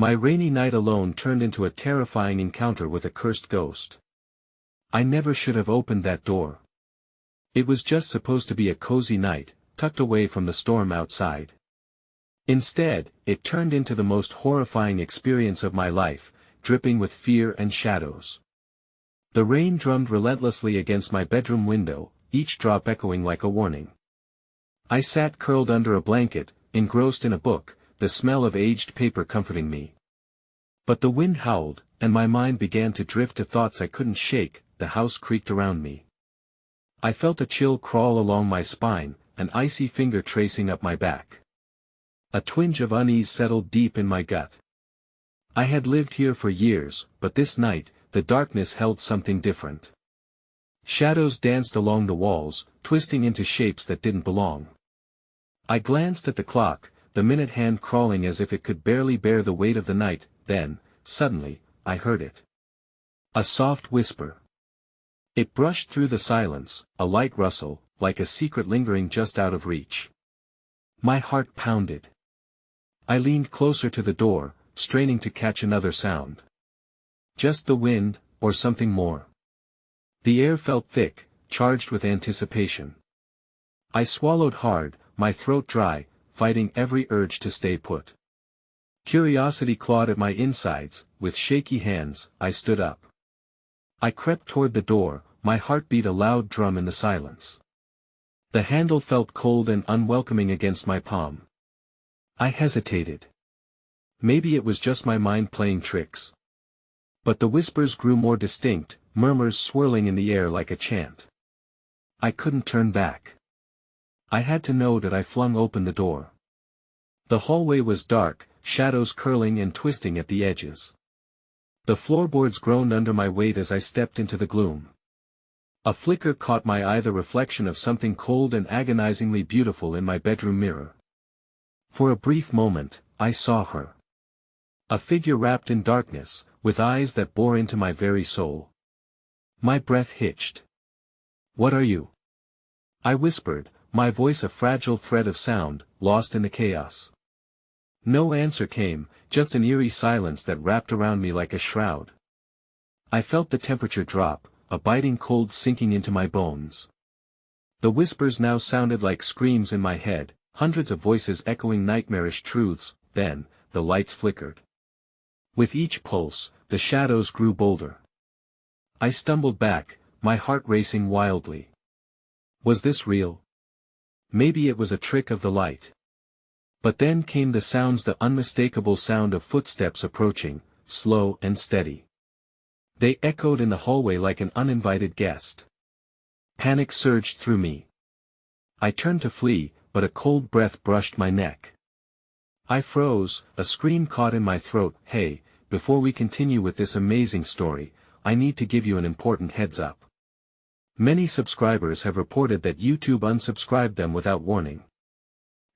My rainy night alone turned into a terrifying encounter with a cursed ghost. I never should have opened that door. It was just supposed to be a cozy night, tucked away from the storm outside. Instead, it turned into the most horrifying experience of my life, dripping with fear and shadows. The rain drummed relentlessly against my bedroom window, each drop echoing like a warning. I sat curled under a blanket, engrossed in a book, the smell of aged paper comforting me. But the wind howled, and my mind began to drift to thoughts I couldn't shake. The house creaked around me. I felt a chill crawl along my spine, an icy finger tracing up my back. A twinge of unease settled deep in my gut. I had lived here for years, but this night, the darkness held something different. Shadows danced along the walls, twisting into shapes that didn't belong. I glanced at the clock, the minute hand crawling as if it could barely bear the weight of the night. Then, suddenly, I heard it. A soft whisper. It brushed through the silence, a light rustle, like a secret lingering just out of reach. My heart pounded. I leaned closer to the door, straining to catch another sound. Just the wind, or something more. The air felt thick, charged with anticipation. I swallowed hard, my throat dry, fighting every urge to stay put. Curiosity clawed at my insides. With shaky hands, I stood up. I crept toward the door, my heart beat a loud drum in the silence. The handle felt cold and unwelcoming against my palm. I hesitated. Maybe it was just my mind playing tricks. But the whispers grew more distinct, murmurs swirling in the air like a chant. I couldn't turn back. I had to know that. I flung open the door. The hallway was dark, shadows curling and twisting at the edges. The floorboards groaned under my weight as I stepped into the gloom. A flicker caught my eye, the reflection of something cold and agonizingly beautiful in my bedroom mirror. For a brief moment, I saw her. A figure wrapped in darkness, with eyes that bore into my very soul. My breath hitched. "What are you?" I whispered, my voice a fragile thread of sound, lost in the chaos. No answer came, just an eerie silence that wrapped around me like a shroud. I felt the temperature drop, a biting cold sinking into my bones. The whispers now sounded like screams in my head, hundreds of voices echoing nightmarish truths. Then, the lights flickered. With each pulse, the shadows grew bolder. I stumbled back, my heart racing wildly. Was this real? Maybe it was a trick of the light. But then came the sounds, the unmistakable sound of footsteps approaching, slow and steady. They echoed in the hallway like an uninvited guest. Panic surged through me. I turned to flee, but a cold breath brushed my neck. I froze, a scream caught in my throat. "Hey, before we continue with this amazing story, I need to give you an important heads up. Many subscribers have reported that YouTube unsubscribed them without warning.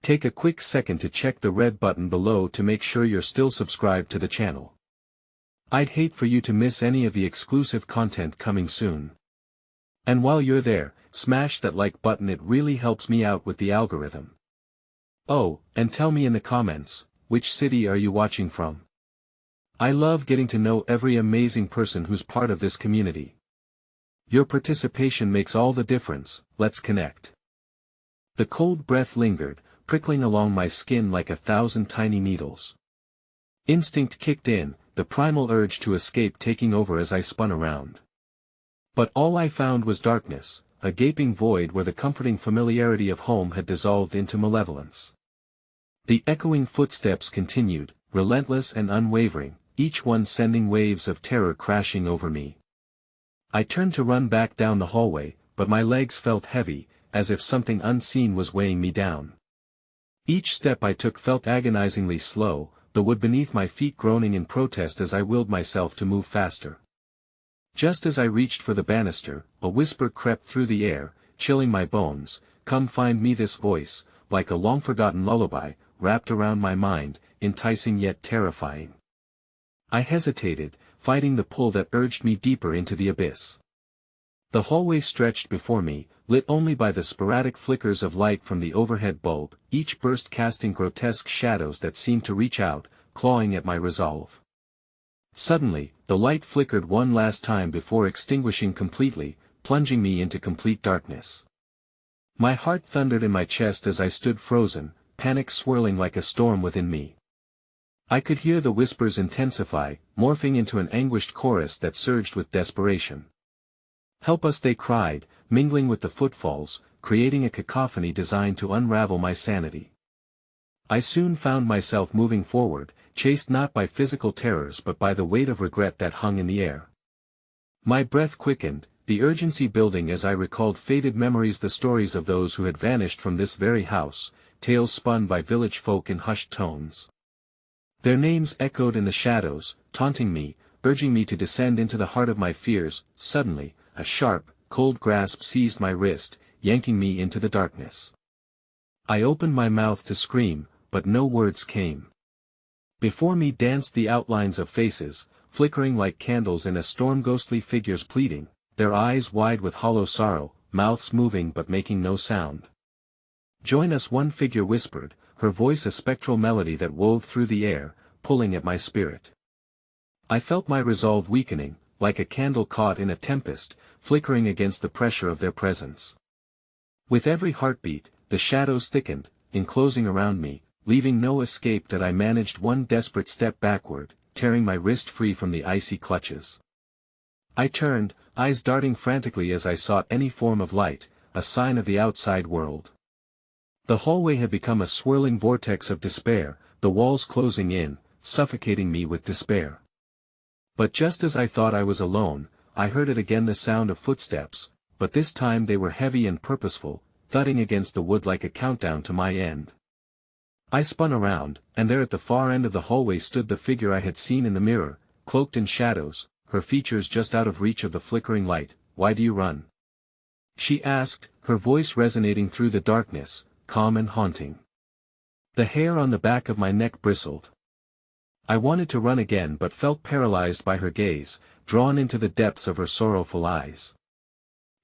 Take a quick second to check the red button below to make sure you're still subscribed to the channel. I'd hate for you to miss any of the exclusive content coming soon. And while you're there, smash that like button, it really helps me out with the algorithm. Oh, and tell me in the comments, which city are you watching from? I love getting to know every amazing person who's part of this community. Your participation makes all the difference. Let's connect. The cold breath lingered, prickling along my skin like 1,000 tiny needles. Instinct kicked in, the primal urge to escape taking over as I spun around. But all I found was darkness, a gaping void where the comforting familiarity of home had dissolved into malevolence. The echoing footsteps continued, relentless and unwavering, each one sending waves of terror crashing over me. I turned to run back down the hallway, but my legs felt heavy, as if something unseen was weighing me down. Each step I took felt agonizingly slow, the wood beneath my feet groaning in protest as I willed myself to move faster. Just as I reached for the banister, a whisper crept through the air, chilling my bones. "Come find me." This voice, like a long-forgotten lullaby, wrapped around my mind, enticing yet terrifying. I hesitated, fighting the pull that urged me deeper into the abyss. The hallway stretched before me, lit only by the sporadic flickers of light from the overhead bulb, each burst casting grotesque shadows that seemed to reach out, clawing at my resolve. Suddenly, the light flickered one last time before extinguishing completely, plunging me into complete darkness. My heart thundered in my chest as I stood frozen, panic swirling like a storm within me. I could hear the whispers intensify, morphing into an anguished chorus that surged with desperation. "Help us," they cried, mingling with the footfalls, creating a cacophony designed to unravel my sanity. I soon found myself moving forward, chased not by physical terrors but by the weight of regret that hung in the air. My breath quickened, the urgency building as I recalled faded memories, the stories of those who had vanished from this very house, tales spun by village folk in hushed tones. Their names echoed in the shadows, taunting me, urging me to descend into the heart of my fears. Suddenly, a sharp, cold grasp seized my wrist, yanking me into the darkness. I opened my mouth to scream, but no words came. Before me danced the outlines of faces, flickering like candles in a storm, ghostly figures pleading, their eyes wide with hollow sorrow, mouths moving but making no sound. "Join us," one figure whispered, her voice a spectral melody that wove through the air, pulling at my spirit. I felt my resolve weakening, like a candle caught in a tempest, flickering against the pressure of their presence. With every heartbeat, the shadows thickened, enclosing around me, leaving no escape. That I managed one desperate step backward, tearing my wrist free from the icy clutches. I turned, eyes darting frantically as I sought any form of light, a sign of the outside world. The hallway had become a swirling vortex of despair, the walls closing in, suffocating me with despair. But just as I thought I was alone, I heard it again, the sound of footsteps, but this time they were heavy and purposeful, thudding against the wood like a countdown to my end. I spun around, and there at the far end of the hallway stood the figure I had seen in the mirror, cloaked in shadows, her features just out of reach of the flickering light. "Why do you run?" she asked, her voice resonating through the darkness, calm and haunting. The hair on the back of my neck bristled. I wanted to run again but felt paralyzed by her gaze, drawn into the depths of her sorrowful eyes.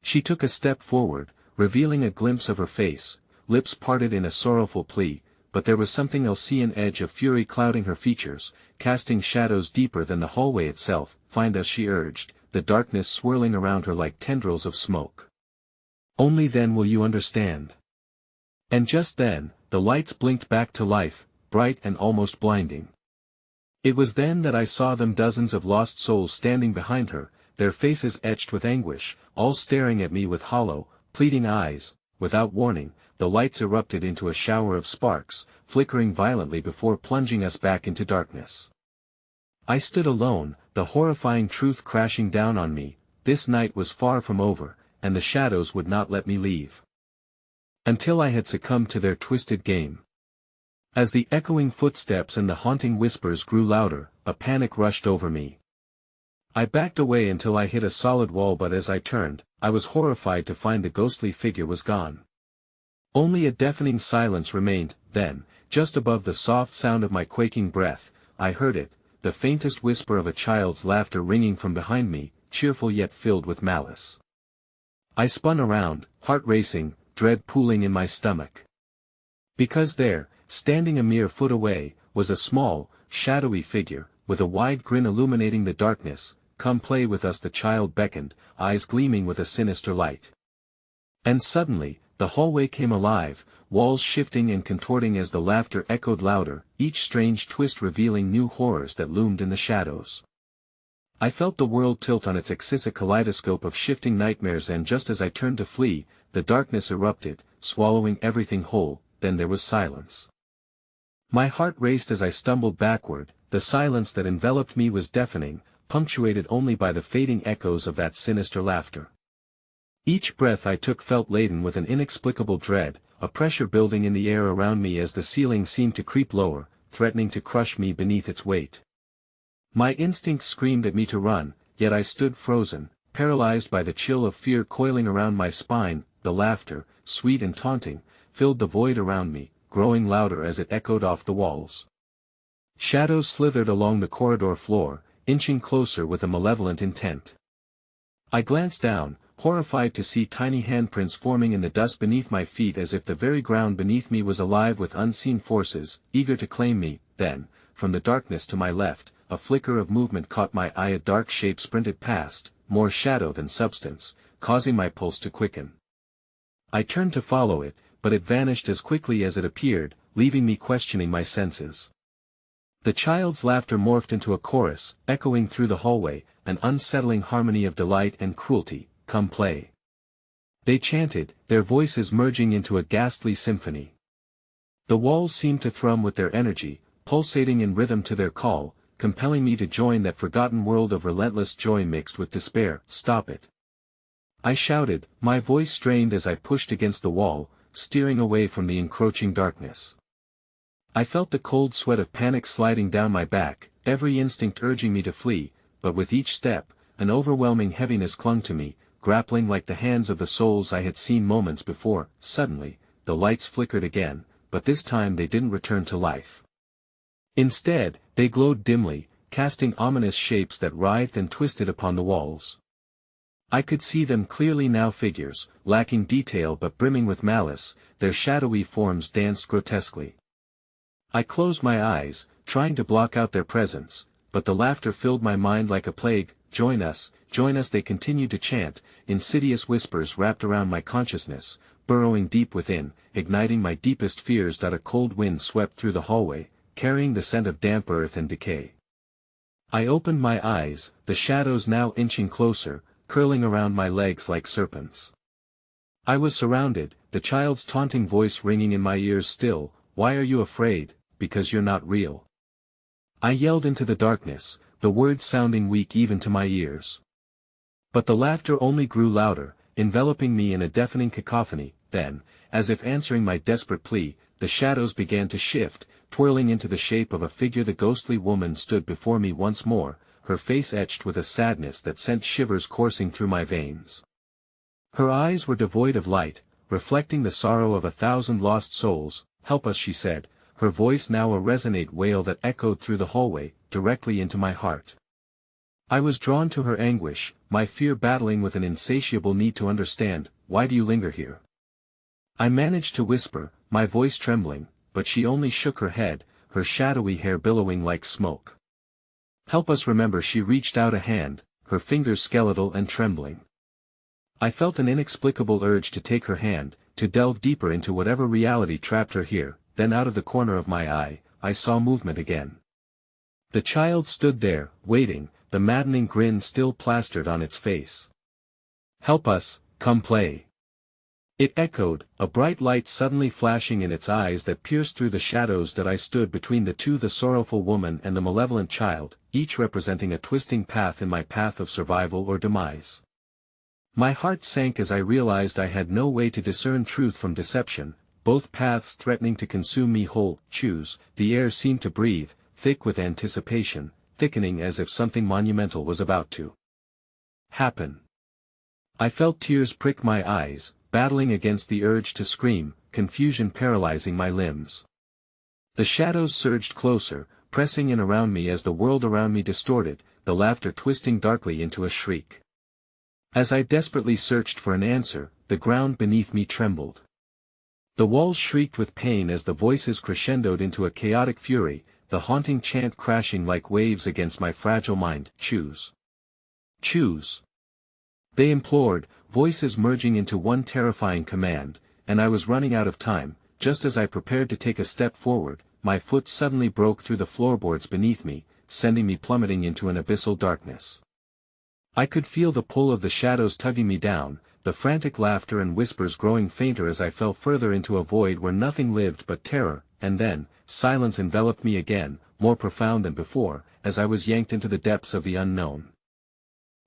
She took a step forward, revealing a glimpse of her face, lips parted in a sorrowful plea, but there was something else, an edge of fury clouding her features, casting shadows deeper than the hallway itself. "Find us," she urged, the darkness swirling around her like tendrils of smoke. "Only then will you understand." And just then, the lights blinked back to life, bright and almost blinding. It was then that I saw them, dozens of lost souls standing behind her, their faces etched with anguish, all staring at me with hollow, pleading eyes. Without warning, the lights erupted into a shower of sparks, flickering violently before plunging us back into darkness. I stood alone, the horrifying truth crashing down on me. This night was far from over, and the shadows would not let me leave. Until I had succumbed to their twisted game. As the echoing footsteps and the haunting whispers grew louder, a panic rushed over me. I backed away until I hit a solid wall, but as I turned, I was horrified to find the ghostly figure was gone. Only a deafening silence remained. Then, just above the soft sound of my quaking breath, I heard it, the faintest whisper of a child's laughter ringing from behind me, cheerful yet filled with malice. I spun around, heart racing, dread pooling in my stomach. Because there, standing a mere foot away, was a small, shadowy figure, with a wide grin illuminating the darkness. "Come play with us," the child beckoned, eyes gleaming with a sinister light. And suddenly, the hallway came alive, walls shifting and contorting as the laughter echoed louder, each strange twist revealing new horrors that loomed in the shadows. I felt the world tilt on its axis, a kaleidoscope of shifting nightmares, and just as I turned to flee, the darkness erupted, swallowing everything whole. Then there was silence. My heart raced as I stumbled backward. The silence that enveloped me was deafening, punctuated only by the fading echoes of that sinister laughter. Each breath I took felt laden with an inexplicable dread, a pressure building in the air around me as the ceiling seemed to creep lower, threatening to crush me beneath its weight. My instincts screamed at me to run, yet I stood frozen, paralyzed by the chill of fear coiling around my spine. The laughter, sweet and taunting, filled the void around me, growing louder as it echoed off the walls. Shadows slithered along the corridor floor, inching closer with a malevolent intent. I glanced down, horrified to see tiny handprints forming in the dust beneath my feet, as if the very ground beneath me was alive with unseen forces, eager to claim me. Then, from the darkness to my left, a flicker of movement caught my eye. A dark shape sprinted past, more shadow than substance, causing my pulse to quicken. I turned to follow it, but it vanished as quickly as it appeared, leaving me questioning my senses. The child's laughter morphed into a chorus, echoing through the hallway, an unsettling harmony of delight and cruelty. "Come play." They chanted, their voices merging into a ghastly symphony. The walls seemed to thrum with their energy, pulsating in rhythm to their call, compelling me to join that forgotten world of relentless joy mixed with despair. "Stop it!" I shouted, my voice strained as I pushed against the wall, steering away from the encroaching darkness. I felt the cold sweat of panic sliding down my back, every instinct urging me to flee, but with each step, an overwhelming heaviness clung to me, grappling like the hands of the souls I had seen moments before. Suddenly, the lights flickered again, but this time they didn't return to life. Instead, they glowed dimly, casting ominous shapes that writhed and twisted upon the walls. I could see them clearly now, figures, lacking detail but brimming with malice, their shadowy forms danced grotesquely. I closed my eyes, trying to block out their presence, but the laughter filled my mind like a plague. Join us, they continued to chant, insidious whispers wrapped around my consciousness, burrowing deep within, igniting my deepest fears. A cold wind swept through the hallway, carrying the scent of damp earth and decay. I opened my eyes, the shadows now inching closer, curling around my legs like serpents. I was surrounded, the child's taunting voice ringing in my ears still. "Why are you afraid? Because you're not real." I yelled into the darkness, the words sounding weak even to my ears. But the laughter only grew louder, enveloping me in a deafening cacophony. Then, as if answering my desperate plea, the shadows began to shift, twirling into the shape of a figure. The ghostly woman stood before me once more, her face etched with a sadness that sent shivers coursing through my veins. Her eyes were devoid of light, reflecting the sorrow of 1,000 lost souls. "Help us," she said, her voice now a resonant wail that echoed through the hallway, directly into my heart. I was drawn to her anguish, my fear battling with an insatiable need to understand. "Why do you linger here?" I managed to whisper, my voice trembling, but she only shook her head, her shadowy hair billowing like smoke. "Help us." Remember. She reached out a hand, her fingers skeletal and trembling. I felt an inexplicable urge to take her hand, to delve deeper into whatever reality trapped her here. Then out of the corner of my eye, I saw movement again. The child stood there, waiting, the maddening grin still plastered on its face. "Help us, come play." It echoed, a bright light suddenly flashing in its eyes that pierced through the shadows. That I stood between the two, the sorrowful woman and the malevolent child, each representing a twisting path in my path of survival or demise. My heart sank as I realized I had no way to discern truth from deception, both paths threatening to consume me whole. "Choose." The air seemed to breathe, thick with anticipation, thickening as if something monumental was about to happen. I felt tears prick my eyes, battling against the urge to scream, confusion paralyzing my limbs. The shadows surged closer, pressing in around me as the world around me distorted, the laughter twisting darkly into a shriek. As I desperately searched for an answer, the ground beneath me trembled. The walls shrieked with pain as the voices crescendoed into a chaotic fury, the haunting chant crashing like waves against my fragile mind. "Choose. Choose." They implored, voices merging into one terrifying command, and I was running out of time. Just as I prepared to take a step forward, my foot suddenly broke through the floorboards beneath me, sending me plummeting into an abyssal darkness. I could feel the pull of the shadows tugging me down, the frantic laughter and whispers growing fainter as I fell further into a void where nothing lived but terror. And then, silence enveloped me again, more profound than before, as I was yanked into the depths of the unknown.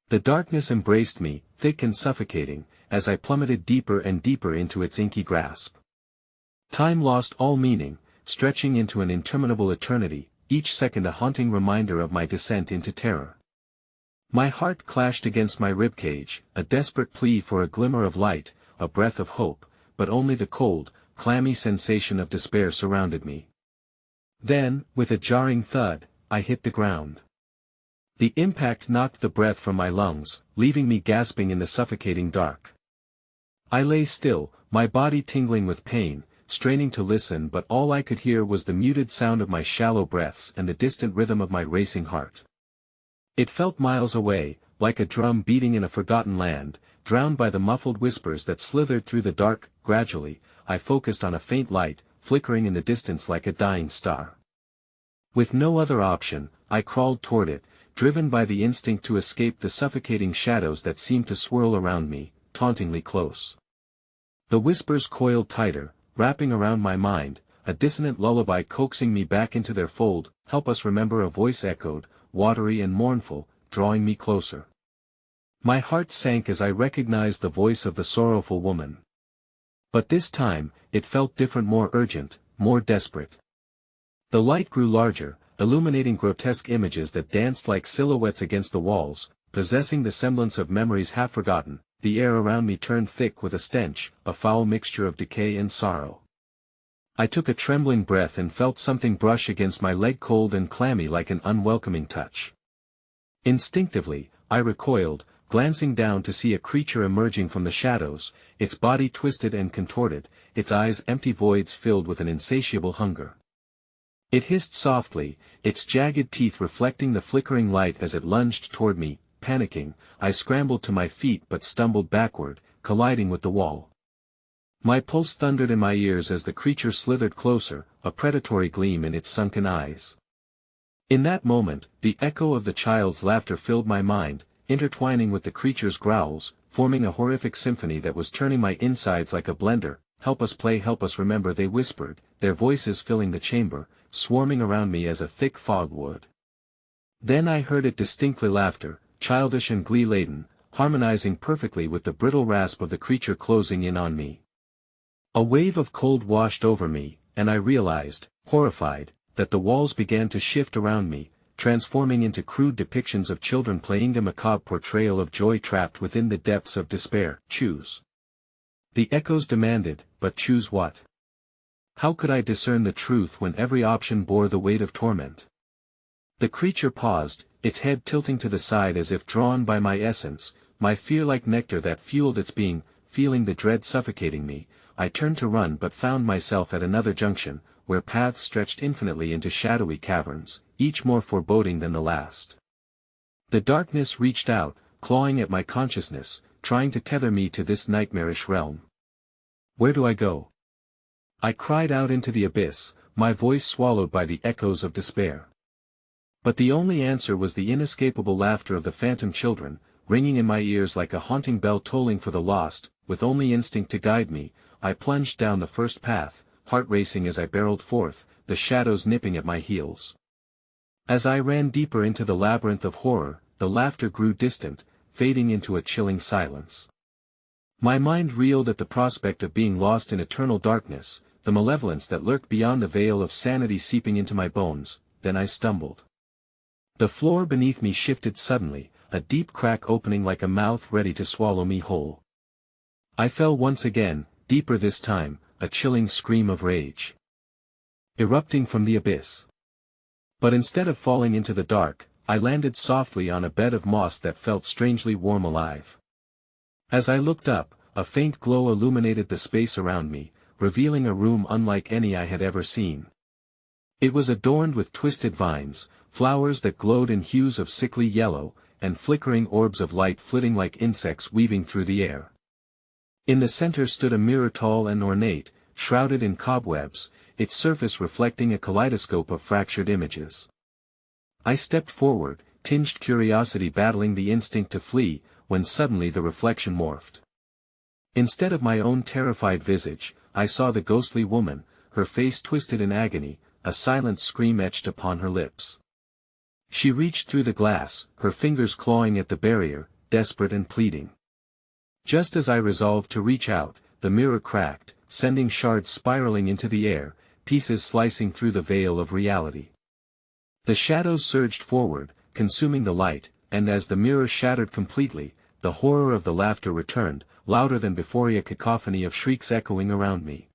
The darkness embraced me, thick and suffocating, as I plummeted deeper and deeper into its inky grasp. Time lost all meaning, stretching into an interminable eternity, each second a haunting reminder of my descent into terror. My heart clashed against my ribcage, a desperate plea for a glimmer of light, a breath of hope, but only the cold, clammy sensation of despair surrounded me. Then, with a jarring thud, I hit the ground. The impact knocked the breath from my lungs, leaving me gasping in the suffocating dark. I lay still, my body tingling with pain, straining to listen, but all I could hear was the muted sound of my shallow breaths and the distant rhythm of my racing heart. It felt miles away, like a drum beating in a forgotten land, drowned by the muffled whispers that slithered through the dark. Gradually, I focused on a faint light, flickering in the distance like a dying star. With no other option, I crawled toward it, driven by the instinct to escape the suffocating shadows that seemed to swirl around me, tauntingly close. The whispers coiled tighter, wrapping around my mind, a dissonant lullaby coaxing me back into their fold. Help us remember, a voice echoed, watery and mournful, drawing me closer. My heart sank as I recognized the voice of the sorrowful woman. But this time, it felt different, more urgent, more desperate. The light grew larger, illuminating grotesque images that danced like silhouettes against the walls, possessing the semblance of memories half forgotten. The air around me turned thick with a stench, a foul mixture of decay and sorrow. I took a trembling breath and felt something brush against my leg, cold and clammy like an unwelcoming touch. Instinctively, I recoiled, glancing down to see a creature emerging from the shadows, its body twisted and contorted, its eyes empty voids filled with an insatiable hunger. It hissed softly, its jagged teeth reflecting the flickering light as it lunged toward me. Panicking, I scrambled to my feet but stumbled backward, colliding with the wall. My pulse thundered in my ears as the creature slithered closer, a predatory gleam in its sunken eyes. In that moment, the echo of the child's laughter filled my mind, intertwining with the creature's growls, forming a horrific symphony that was turning my insides like a blender. Help us play, help us remember, they whispered, their voices filling the chamber, swarming around me as a thick fog would. Then I heard it distinctly, laughter, childish and glee-laden, harmonizing perfectly with the brittle rasp of the creature closing in on me. A wave of cold washed over me, and I realized, horrified, that the walls began to shift around me, transforming into crude depictions of children playing, a macabre portrayal of joy trapped within the depths of despair. Choose. The echoes demanded, but choose what? How could I discern the truth when every option bore the weight of torment? The creature paused, its head tilting to the side as if drawn by my essence, my fear like nectar that fueled its being. Feeling the dread suffocating me, I turned to run but found myself at another junction, where paths stretched infinitely into shadowy caverns, each more foreboding than the last. The darkness reached out, clawing at my consciousness, trying to tether me to this nightmarish realm. Where do I go? I cried out into the abyss, my voice swallowed by the echoes of despair. But the only answer was the inescapable laughter of the phantom children, ringing in my ears like a haunting bell tolling for the lost. With only instinct to guide me, I plunged down the first path, heart racing as I barreled forth, the shadows nipping at my heels. As I ran deeper into the labyrinth of horror, the laughter grew distant, fading into a chilling silence. My mind reeled at the prospect of being lost in eternal darkness, the malevolence that lurked beyond the veil of sanity seeping into my bones. Then I stumbled. The floor beneath me shifted suddenly, a deep crack opening like a mouth ready to swallow me whole. I fell once again, deeper this time, a chilling scream of rage erupting from the abyss. But instead of falling into the dark, I landed softly on a bed of moss that felt strangely warm, alive. As I looked up, a faint glow illuminated the space around me, revealing a room unlike any I had ever seen. It was adorned with twisted vines, flowers that glowed in hues of sickly yellow, and flickering orbs of light flitting like insects weaving through the air. In the center stood a mirror, tall and ornate, shrouded in cobwebs, its surface reflecting a kaleidoscope of fractured images. I stepped forward, tinged curiosity battling the instinct to flee, when suddenly the reflection morphed. Instead of my own terrified visage, I saw the ghostly woman, her face twisted in agony, a silent scream etched upon her lips. She reached through the glass, her fingers clawing at the barrier, desperate and pleading. Just as I resolved to reach out, the mirror cracked, sending shards spiraling into the air, pieces slicing through the veil of reality. The shadows surged forward, consuming the light, and as the mirror shattered completely, the horror of the laughter returned, louder than before, a cacophony of shrieks echoing around me.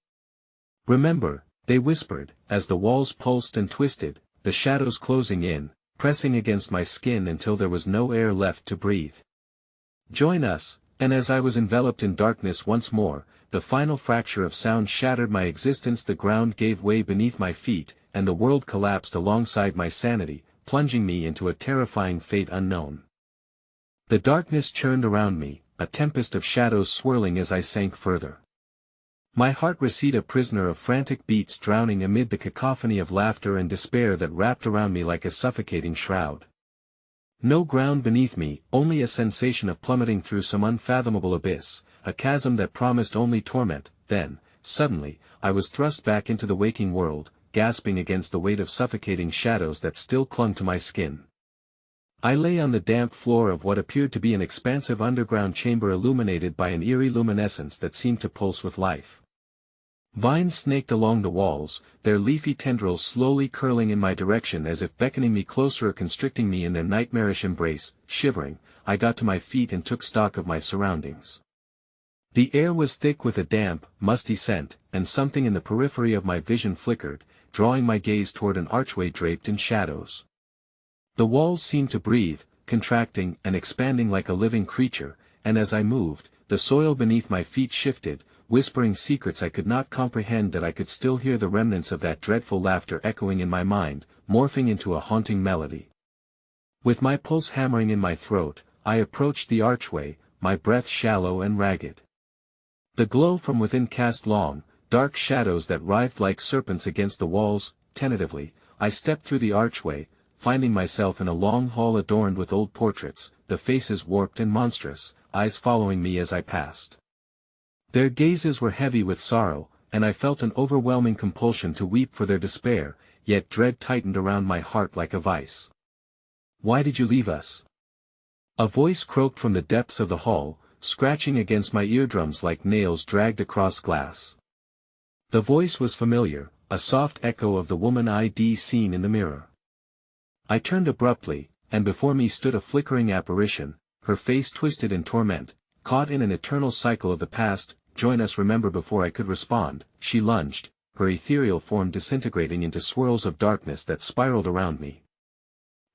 Remember, they whispered, as the walls pulsed and twisted, the shadows closing in, pressing against my skin until there was no air left to breathe. Join us. And as I was enveloped in darkness once more, the final fracture of sound shattered my existence. The ground gave way beneath my feet, and the world collapsed alongside my sanity, plunging me into a terrifying fate unknown. The darkness churned around me, a tempest of shadows swirling as I sank further. My heart receded, a prisoner of frantic beats, drowning amid the cacophony of laughter and despair that wrapped around me like a suffocating shroud. No ground beneath me, only a sensation of plummeting through some unfathomable abyss, a chasm that promised only torment. Then, suddenly, I was thrust back into the waking world, gasping against the weight of suffocating shadows that still clung to my skin. I lay on the damp floor of what appeared to be an expansive underground chamber illuminated by an eerie luminescence that seemed to pulse with life. Vines snaked along the walls, their leafy tendrils slowly curling in my direction as if beckoning me closer or constricting me in their nightmarish embrace. Shivering, I got to my feet and took stock of my surroundings. The air was thick with a damp, musty scent, and something in the periphery of my vision flickered, drawing my gaze toward an archway draped in shadows. The walls seemed to breathe, contracting and expanding like a living creature, and as I moved, the soil beneath my feet shifted, whispering secrets I could not comprehend. That I could still hear the remnants of that dreadful laughter echoing in my mind, morphing into a haunting melody. With my pulse hammering in my throat, I approached the archway, my breath shallow and ragged. The glow from within cast long, dark shadows that writhed like serpents against the walls. Tentatively, I stepped through the archway, finding myself in a long hall adorned with old portraits, the faces warped and monstrous, eyes following me as I passed. Their gazes were heavy with sorrow, and I felt an overwhelming compulsion to weep for their despair, yet dread tightened around my heart like a vice. "Why did you leave us?" a voice croaked from the depths of the hall, scratching against my eardrums like nails dragged across glass. The voice was familiar, a soft echo of the woman I'd seen in the mirror. I turned abruptly, and before me stood a flickering apparition, her face twisted in torment, caught in an eternal cycle of the past. "Join us." Remember. Before I could respond, she lunged, her ethereal form disintegrating into swirls of darkness that spiraled around me.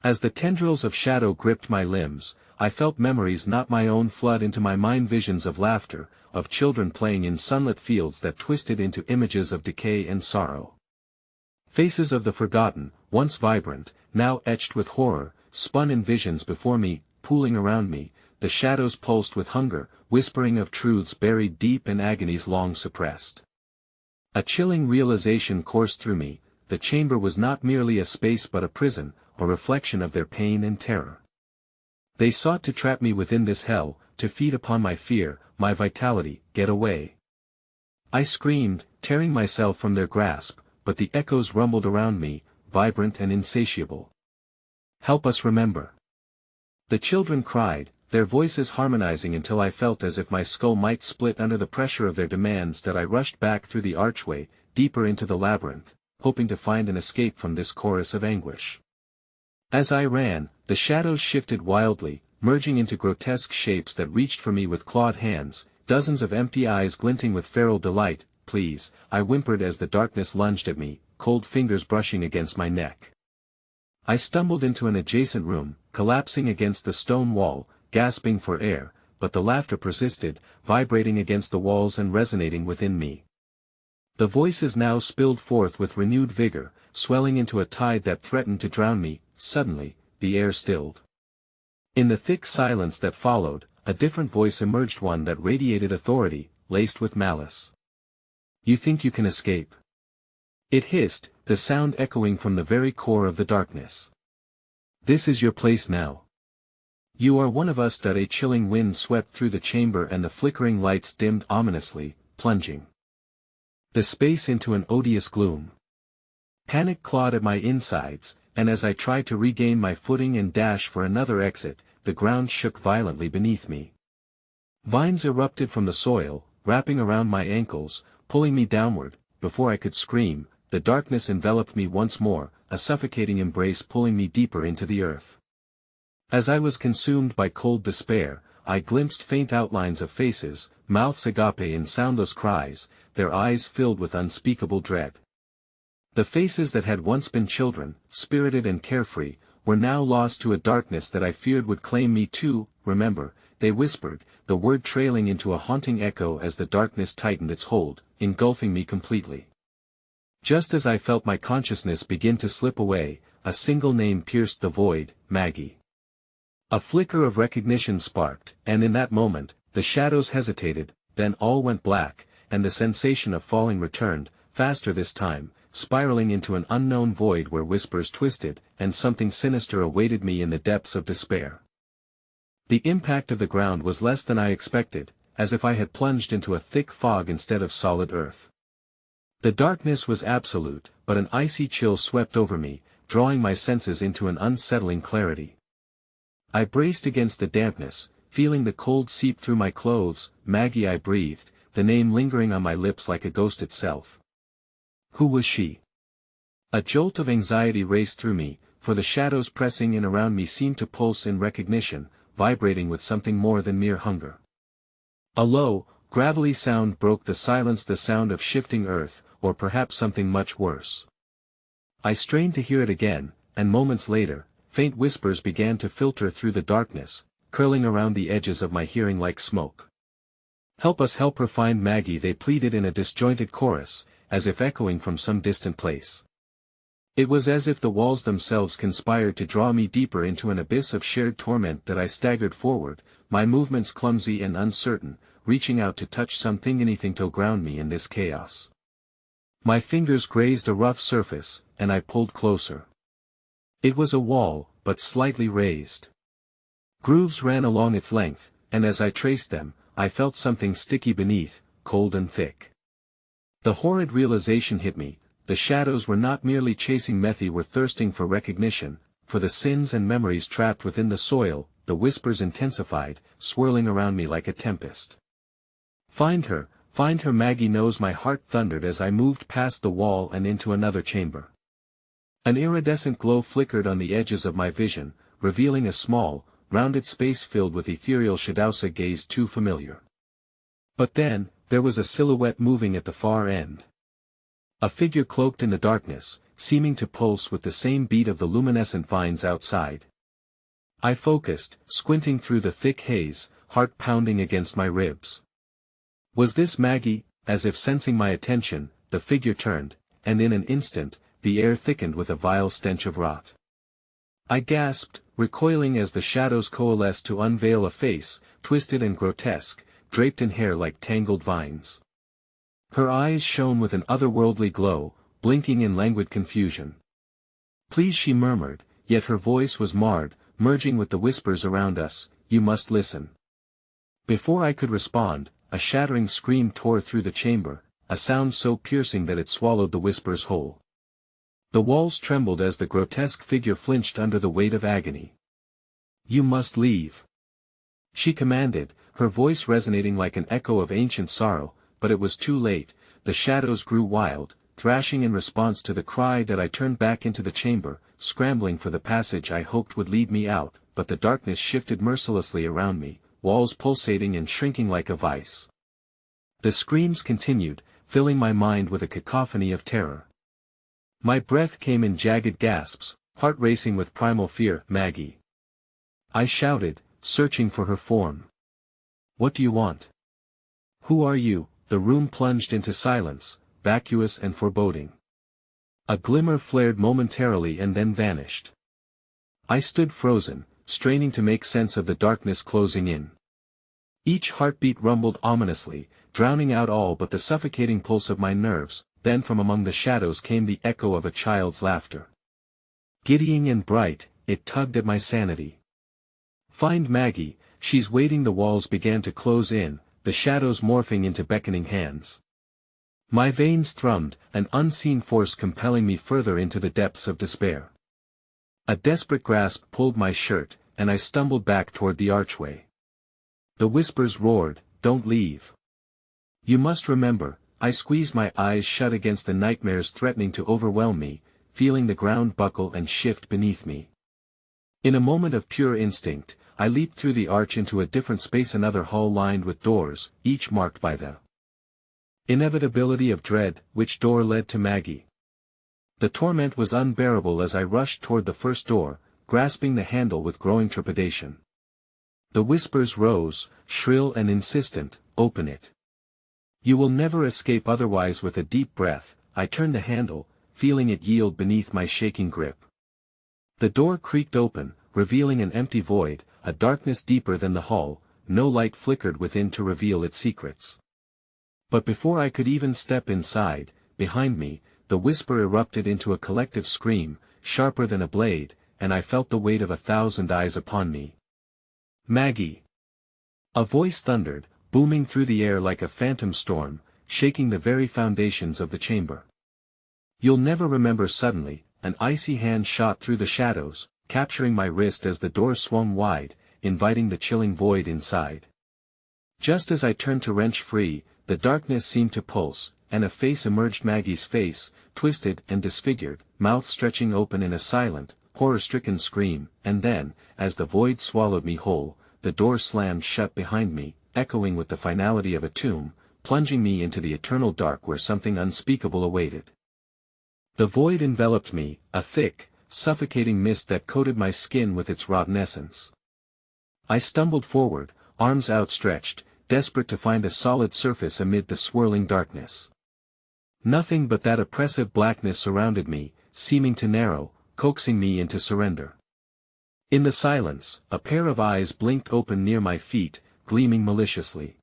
As the tendrils of shadow gripped my limbs, I felt memories not my own flood into my mind, visions of laughter, of children playing in sunlit fields that twisted into images of decay and sorrow. Faces of the forgotten, once vibrant, now etched with horror, spun in visions before me, pooling around me. The shadows pulsed with hunger, whispering of truths buried deep and agonies long suppressed. A chilling realization coursed through me: the chamber was not merely a space but a prison, a reflection of their pain and terror. They sought to trap me within this hell, to feed upon my fear, my vitality. "Get away!" I screamed, tearing myself from their grasp, but the echoes rumbled around me, vibrant and insatiable. "Help us remember!" the children cried, their voices harmonizing until I felt as if my skull might split under the pressure of their demands. That I rushed back through the archway, deeper into the labyrinth, hoping to find an escape from this chorus of anguish. As I ran, the shadows shifted wildly, merging into grotesque shapes that reached for me with clawed hands, dozens of empty eyes glinting with feral delight. "Please," I whimpered as the darkness lunged at me, cold fingers brushing against my neck. I stumbled into an adjacent room, collapsing against the stone wall, gasping for air, but the laughter persisted, vibrating against the walls and resonating within me. The voices now spilled forth with renewed vigor, swelling into a tide that threatened to drown me. Suddenly, the air stilled. In the thick silence that followed, a different voice emerged, one that radiated authority, laced with malice. "You think you can escape?" it hissed, the sound echoing from the very core of the darkness. "This is your place now. You are one of us." A chilling wind swept through the chamber and the flickering lights dimmed ominously, plunging the space into an odious gloom. Panic clawed at my insides, and as I tried to regain my footing and dash for another exit, the ground shook violently beneath me. Vines erupted from the soil, wrapping around my ankles, pulling me downward. Before I could scream, the darkness enveloped me once more, a suffocating embrace pulling me deeper into the earth. As I was consumed by cold despair, I glimpsed faint outlines of faces, mouths agape in soundless cries, their eyes filled with unspeakable dread. The faces that had once been children, spirited and carefree, were now lost to a darkness that I feared would claim me too. "Remember," they whispered, the word trailing into a haunting echo as the darkness tightened its hold, engulfing me completely. Just as I felt my consciousness begin to slip away, a single name pierced the void, Maggie. A flicker of recognition sparked, and in that moment, the shadows hesitated, then all went black, and the sensation of falling returned, faster this time, spiraling into an unknown void where whispers twisted, and something sinister awaited me in the depths of despair. The impact of the ground was less than I expected, as if I had plunged into a thick fog instead of solid earth. The darkness was absolute, but an icy chill swept over me, drawing my senses into an unsettling clarity. I braced against the dampness, feeling the cold seep through my clothes. Maggie, I breathed, the name lingering on my lips like a ghost itself. Who was she? A jolt of anxiety raced through me, for the shadows pressing in around me seemed to pulse in recognition, vibrating with something more than mere hunger. A low, gravelly sound broke the silence, the sound of shifting earth, or perhaps something much worse. I strained to hear it again, and moments later, faint whispers began to filter through the darkness, curling around the edges of my hearing like smoke. Help us, help her find Maggie, they pleaded in a disjointed chorus, as if echoing from some distant place. It was as if the walls themselves conspired to draw me deeper into an abyss of shared torment that I staggered forward, my movements clumsy and uncertain, reaching out to touch something, anything to ground me in this chaos. My fingers grazed a rough surface, and I pulled closer. It was a wall, but slightly raised. Grooves ran along its length, and as I traced them, I felt something sticky beneath, cold and thick. The horrid realization hit me, the shadows were not merely chasing me, they were thirsting for recognition, for the sins and memories trapped within the soil. The whispers intensified, swirling around me like a tempest. Find her, Maggie knows, my heart thundered as I moved past the wall and into another chamber. An iridescent glow flickered on the edges of my vision, revealing a small, rounded space filled with ethereal shadows, a gaze too familiar. But then, there was a silhouette moving at the far end. A figure cloaked in the darkness, seeming to pulse with the same beat of the luminescent vines outside. I focused, squinting through the thick haze, heart pounding against my ribs. Was this Maggie? As if sensing my attention, the figure turned, and in an instant, the air thickened with a vile stench of rot. I gasped, recoiling as the shadows coalesced to unveil a face, twisted and grotesque, draped in hair like tangled vines. Her eyes shone with an otherworldly glow, blinking in languid confusion. Please, she murmured, yet her voice was marred, merging with the whispers around us, you must listen. Before I could respond, a shattering scream tore through the chamber, a sound so piercing that it swallowed the whispers whole. The walls trembled as the grotesque figure flinched under the weight of agony. You must leave, she commanded, her voice resonating like an echo of ancient sorrow, but it was too late. The shadows grew wild, thrashing in response to the cry that I turned back into the chamber, scrambling for the passage I hoped would lead me out, but the darkness shifted mercilessly around me, walls pulsating and shrinking like a vice. The screams continued, filling my mind with a cacophony of terror. My breath came in jagged gasps, heart racing with primal fear. Maggie, I shouted, searching for her form. What do you want? Who are you? The room plunged into silence, vacuous and foreboding. A glimmer flared momentarily and then vanished. I stood frozen, straining to make sense of the darkness closing in. Each heartbeat rumbled ominously, drowning out all but the suffocating pulse of my nerves. Then from among the shadows came the echo of a child's laughter. Giddying and bright, it tugged at my sanity. Find Maggie, she's waiting. The walls began to close in, the shadows morphing into beckoning hands. My veins thrummed, an unseen force compelling me further into the depths of despair. A desperate grasp pulled my shirt, and I stumbled back toward the archway. The whispers roared, don't leave. You must remember. I squeezed my eyes shut against the nightmares threatening to overwhelm me, feeling the ground buckle and shift beneath me. In a moment of pure instinct, I leaped through the arch into a different space, another hall lined with doors, each marked by the inevitability of dread. Which door led to Maggie? The torment was unbearable as I rushed toward the first door, grasping the handle with growing trepidation. The whispers rose, shrill and insistent, "Open it. You will never escape otherwise." With a deep breath, I turned the handle, feeling it yield beneath my shaking grip. The door creaked open, revealing an empty void, a darkness deeper than the hull. No light flickered within to reveal its secrets. But before I could even step inside, behind me, the whisper erupted into a collective scream, sharper than a blade, and I felt the weight of 1,000 eyes upon me. "Maggie!" A voice thundered, booming through the air like a phantom storm, shaking the very foundations of the chamber. "You'll never remember." Suddenly, an icy hand shot through the shadows, capturing my wrist as the door swung wide, inviting the chilling void inside. Just as I turned to wrench free, the darkness seemed to pulse, and a face emerged. Maggie's face, twisted and disfigured, mouth stretching open in a silent, horror-stricken scream, and then, as the void swallowed me whole, the door slammed shut behind me, echoing with the finality of a tomb, plunging me into the eternal dark where something unspeakable awaited. The void enveloped me, a thick, suffocating mist that coated my skin with its rotten essence. I stumbled forward, arms outstretched, desperate to find a solid surface amid the swirling darkness. Nothing but that oppressive blackness surrounded me, seeming to narrow, coaxing me into surrender. In the silence, a pair of eyes blinked open near my feet, gleaming maliciously.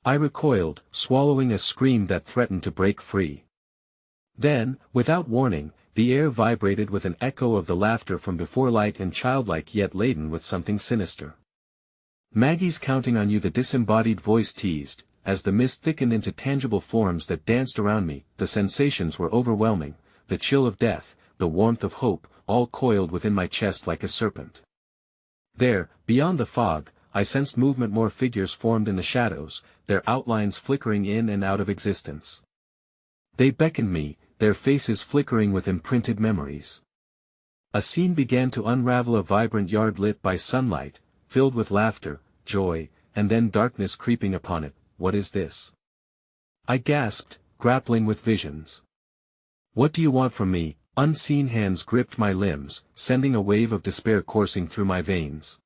I recoiled, swallowing a scream that threatened to break free. Then, without warning, the air vibrated with an echo of the laughter from before, light and childlike yet laden with something sinister. "Maggie's counting on you," the disembodied voice teased, as the mist thickened into tangible forms that danced around me. The sensations were overwhelming, the chill of death, the warmth of hope, all coiled within my chest like a serpent. There, beyond the fog, I sensed movement. More figures formed in the shadows, their outlines flickering in and out of existence. They beckoned me, their faces flickering with imprinted memories. A scene began to unravel, a vibrant yard lit by sunlight, filled with laughter, joy, and then darkness creeping upon it. "What is this?" I gasped, grappling with visions. "What do you want from me?" Unseen hands gripped my limbs, sending a wave of despair coursing through my veins.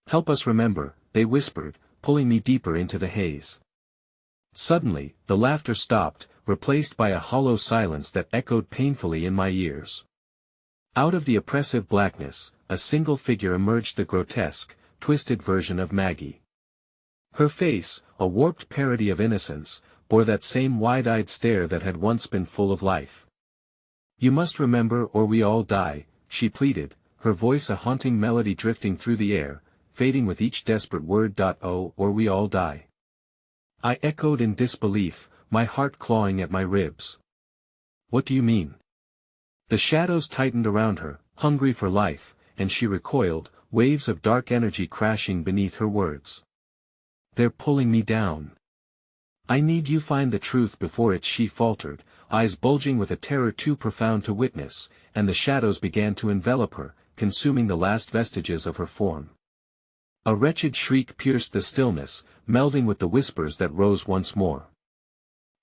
"Help us remember," they whispered, pulling me deeper into the haze. Suddenly, the laughter stopped, replaced by a hollow silence that echoed painfully in my ears. Out of the oppressive blackness, a single figure emerged, the grotesque, twisted version of Maggie. Her face, a warped parody of innocence, bore that same wide-eyed stare that had once been full of life. "You must remember or we all die," she pleaded, her voice a haunting melody drifting through the air, fading with each desperate word. "Oh, or we all die." I echoed in disbelief, my heart clawing at my ribs. "What do you mean?" The shadows tightened around her, hungry for life, and she recoiled, waves of dark energy crashing beneath her words. "They're pulling me down. I need you find the truth before it's," she faltered, eyes bulging with a terror too profound to witness, and the shadows began to envelop her, consuming the last vestiges of her form. A wretched shriek pierced the stillness, melding with the whispers that rose once more.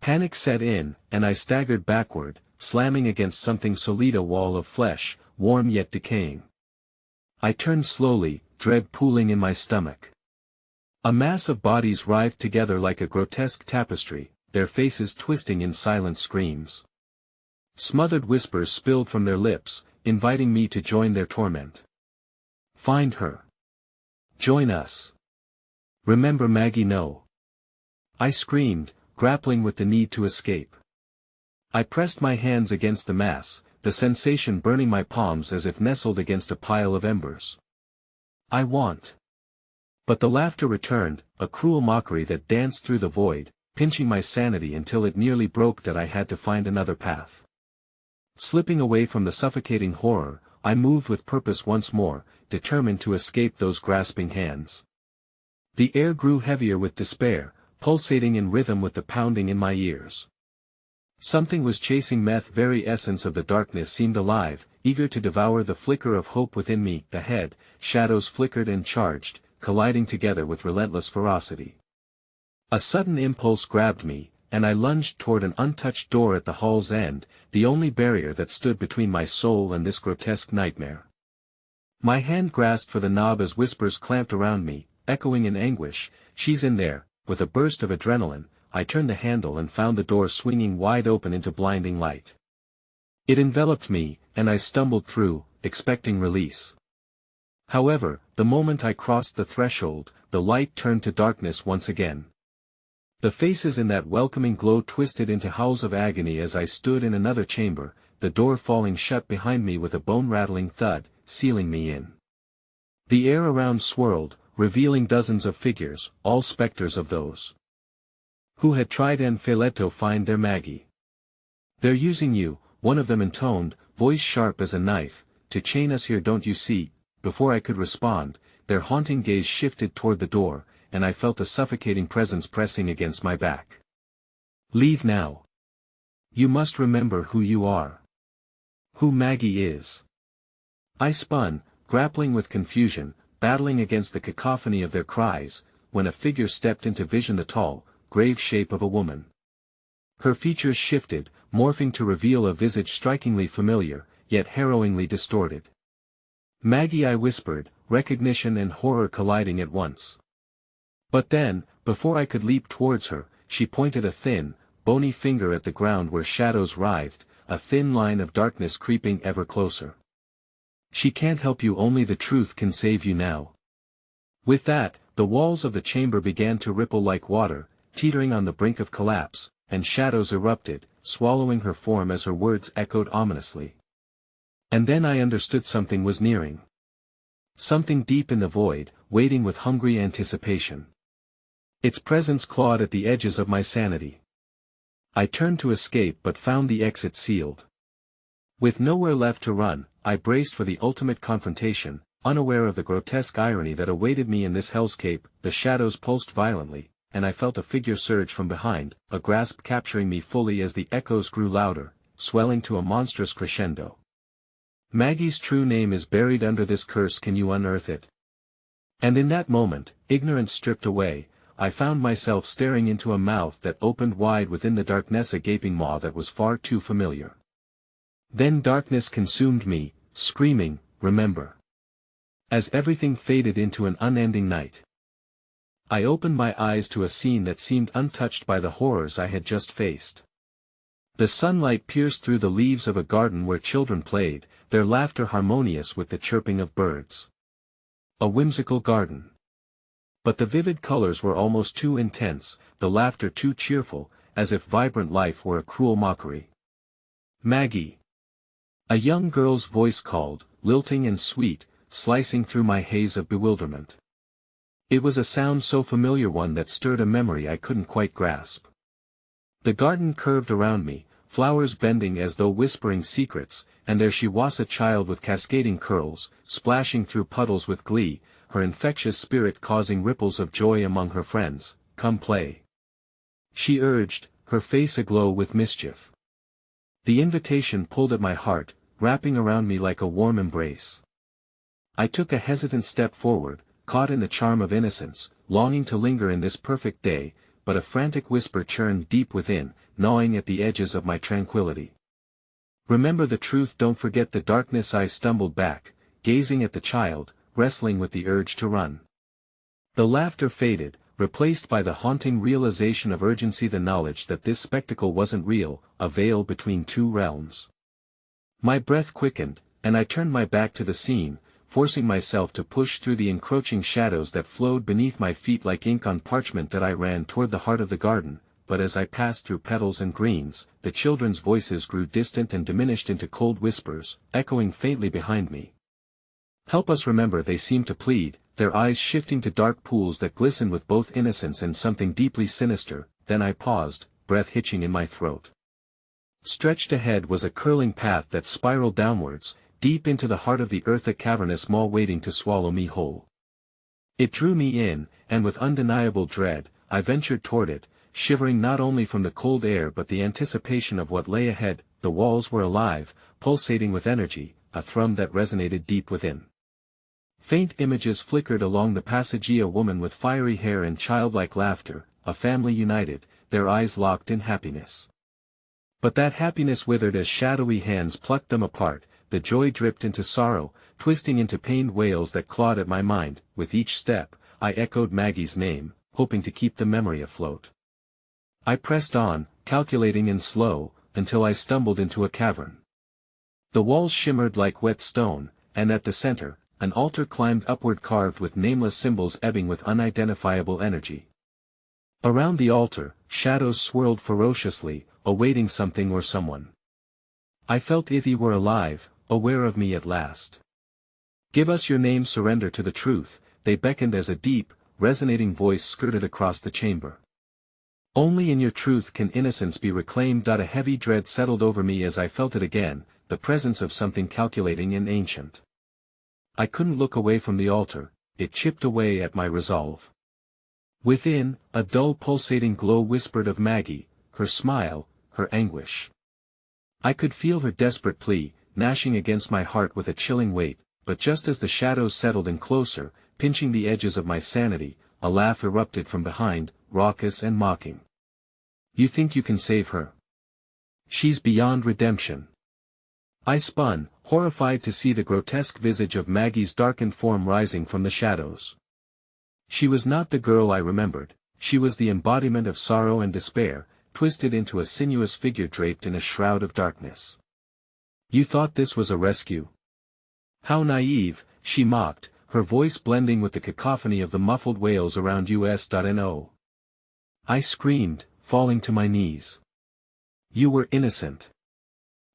Panic set in, and I staggered backward, slamming against something solid, a wall of flesh, warm yet decaying. I turned slowly, dread pooling in my stomach. A mass of bodies writhed together like a grotesque tapestry, their faces twisting in silent screams. Smothered whispers spilled from their lips, inviting me to join their torment. "Find her. Join us. Remember Maggie." "No." I screamed, grappling with the need to escape. I pressed my hands against the mass, the sensation burning my palms as if nestled against a pile of embers. "I want." But the laughter returned, a cruel mockery that danced through the void, pinching my sanity until it nearly broke. That I had to find another path. Slipping away from the suffocating horror, I moved with purpose once more, determined to escape those grasping hands. The air grew heavier with despair, pulsating in rhythm with the pounding in my ears. Something was chasing me. The very essence of the darkness seemed alive, eager to devour the flicker of hope within me. Ahead, shadows flickered and charged, colliding together with relentless ferocity. A sudden impulse grabbed me, and I lunged toward an untouched door at the hall's end, the only barrier that stood between my soul and this grotesque nightmare. My hand grasped for the knob as whispers clamped around me, echoing in anguish, "She's in there." With a burst of adrenaline, I turned the handle and found the door swinging wide open into blinding light. It enveloped me, and I stumbled through, expecting release. However, the moment I crossed the threshold, the light turned to darkness once again. The faces in that welcoming glow twisted into howls of agony as I stood in another chamber, the door falling shut behind me with a bone-rattling thud, sealing me in. The air around swirled, revealing dozens of figures, all specters of those who had tried and failed to find their Maggie. "They're using you," one of them intoned, voice sharp as a knife, "to chain us here, don't you see?" Before I could respond, their haunting gaze shifted toward the door, and I felt a suffocating presence pressing against my back. "Leave now. You must remember who you are. Who Maggie is." I spun, grappling with confusion, battling against the cacophony of their cries, when a figure stepped into vision, the tall, grave shape of a woman. Her features shifted, morphing to reveal a visage strikingly familiar, yet harrowingly distorted. "Maggie," I whispered, recognition and horror colliding at once. But then, before I could leap towards her, she pointed a thin, bony finger at the ground where shadows writhed, a thin line of darkness creeping ever closer. "She can't help you, only the truth can save you now." With that, the walls of the chamber began to ripple like water, teetering on the brink of collapse, and shadows erupted, swallowing her form as her words echoed ominously. And then I understood something was nearing. Something deep in the void, waiting with hungry anticipation. Its presence clawed at the edges of my sanity. I turned to escape but found the exit sealed. With nowhere left to run, I braced for the ultimate confrontation, unaware of the grotesque irony that awaited me in this hellscape. The shadows pulsed violently, and I felt a figure surge from behind, a grasp capturing me fully as the echoes grew louder, swelling to a monstrous crescendo. "Maggie's true name is buried under this curse, can you unearth it?" And in that moment, ignorance stripped away, I found myself staring into a mouth that opened wide within the darkness, a gaping maw that was far too familiar. Then darkness consumed me, screaming, "Remember!" As everything faded into an unending night. I opened my eyes to a scene that seemed untouched by the horrors I had just faced. The sunlight pierced through the leaves of a garden where children played, their laughter harmonious with the chirping of birds. A whimsical garden. But the vivid colors were almost too intense, the laughter too cheerful, as if vibrant life were a cruel mockery. "Maggie!" A young girl's voice called, lilting and sweet, slicing through my haze of bewilderment. It was a sound so familiar, one that stirred a memory I couldn't quite grasp. The garden curved around me, flowers bending as though whispering secrets, and there she was, a child with cascading curls, splashing through puddles with glee, her infectious spirit causing ripples of joy among her friends. "Come play," she urged, her face aglow with mischief. The invitation pulled at my heart, wrapping around me like a warm embrace. I took a hesitant step forward, caught in the charm of innocence, longing to linger in this perfect day, but a frantic whisper churned deep within, gnawing at the edges of my tranquility. "Remember the truth, don't forget the darkness." I stumbled back, gazing at the child, wrestling with the urge to run. The laughter faded, replaced by the haunting realization of urgency, the knowledge that this spectacle wasn't real, a veil between two realms. My breath quickened, and I turned my back to the scene, forcing myself to push through the encroaching shadows that flowed beneath my feet like ink on parchment. That I ran toward the heart of the garden, but as I passed through petals and greens, the children's voices grew distant and diminished into cold whispers, echoing faintly behind me. "Help us," remember, they seemed to plead, their eyes shifting to dark pools that glistened with both innocence and something deeply sinister. Then I paused, breath hitching in my throat. Stretched ahead was a curling path that spiraled downwards, deep into the heart of the earth, a cavernous maw waiting to swallow me whole. It drew me in, and with undeniable dread, I ventured toward it, shivering not only from the cold air but the anticipation of what lay ahead. The walls were alive, pulsating with energy, a thrum that resonated deep within. Faint images flickered along the passage, a woman with fiery hair and childlike laughter, a family united, their eyes locked in happiness. But that happiness withered as shadowy hands plucked them apart, the joy dripped into sorrow, twisting into pained wails that clawed at my mind. With each step, I echoed Maggie's name, hoping to keep the memory afloat. I pressed on, calculating and slow, until I stumbled into a cavern. The walls shimmered like wet stone, and at the center, an altar climbed upward carved with nameless symbols ebbing with unidentifiable energy. Around the altar, shadows swirled ferociously, awaiting something or someone. I felt they were alive, aware of me at last. "Give us your name, surrender to the truth," they beckoned as a deep, resonating voice skirted across the chamber. "Only in your truth can innocence be reclaimed." A heavy dread settled over me as I felt it again, the presence of something calculating and ancient. I couldn't look away from the altar, it chipped away at my resolve. Within, a dull pulsating glow whispered of Maggie, her smile, her anguish. I could feel her desperate plea, gnashing against my heart with a chilling weight, but just as the shadows settled in closer, pinching the edges of my sanity, a laugh erupted from behind, raucous and mocking. "You think you can save her? She's beyond redemption." I spun, horrified to see the grotesque visage of Maggie's darkened form rising from the shadows. She was not the girl I remembered, she was the embodiment of sorrow and despair, twisted into a sinuous figure draped in a shroud of darkness. "You thought this was a rescue? How naive," she mocked, her voice blending with the cacophony of the muffled wails around us.no. I screamed, falling to my knees. "You were innocent.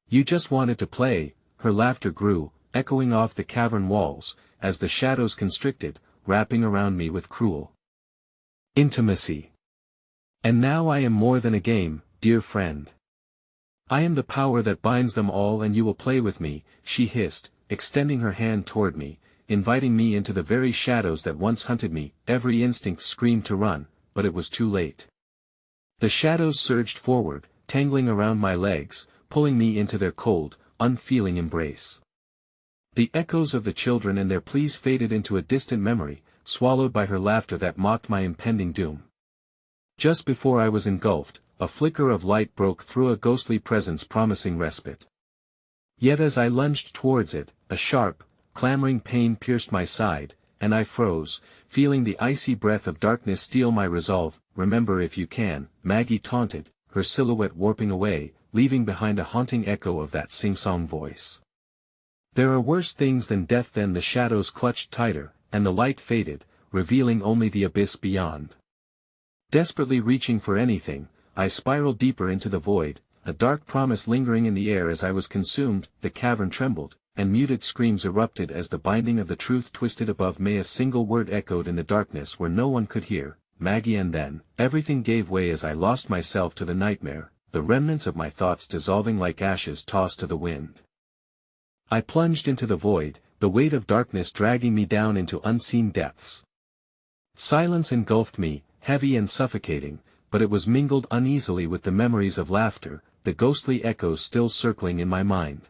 You just wanted to play." Her laughter grew, echoing off the cavern walls, as the shadows constricted, wrapping around me with cruel intimacy. "And now I am more than a game, dear friend. I am the power that binds them all, and you will play with me," she hissed, extending her hand toward me, inviting me into the very shadows that once hunted me. Every instinct screamed to run, but it was too late. The shadows surged forward, tangling around my legs, pulling me into their cold, unfeeling embrace. The echoes of the children and their pleas faded into a distant memory, swallowed by her laughter that mocked my impending doom. Just before I was engulfed, a flicker of light broke through, a ghostly presence promising respite. Yet as I lunged towards it, a sharp, clamoring pain pierced my side, and I froze, feeling the icy breath of darkness steal my resolve. "Remember if you can," Maggie taunted, her silhouette warping away, leaving behind a haunting echo of that sing-song voice. "There are worse things than death." Then the shadows clutched tighter, and the light faded, revealing only the abyss beyond. Desperately reaching for anything, I spiraled deeper into the void, a dark promise lingering in the air as I was consumed. The cavern trembled, and muted screams erupted as the binding of the truth twisted above me. A single word echoed in the darkness where no one could hear, "Maggie." And then, everything gave way as I lost myself to the nightmare, the remnants of my thoughts dissolving like ashes tossed to the wind. I plunged into the void, the weight of darkness dragging me down into unseen depths. Silence engulfed me, heavy and suffocating, but it was mingled uneasily with the memories of laughter, the ghostly echoes still circling in my mind.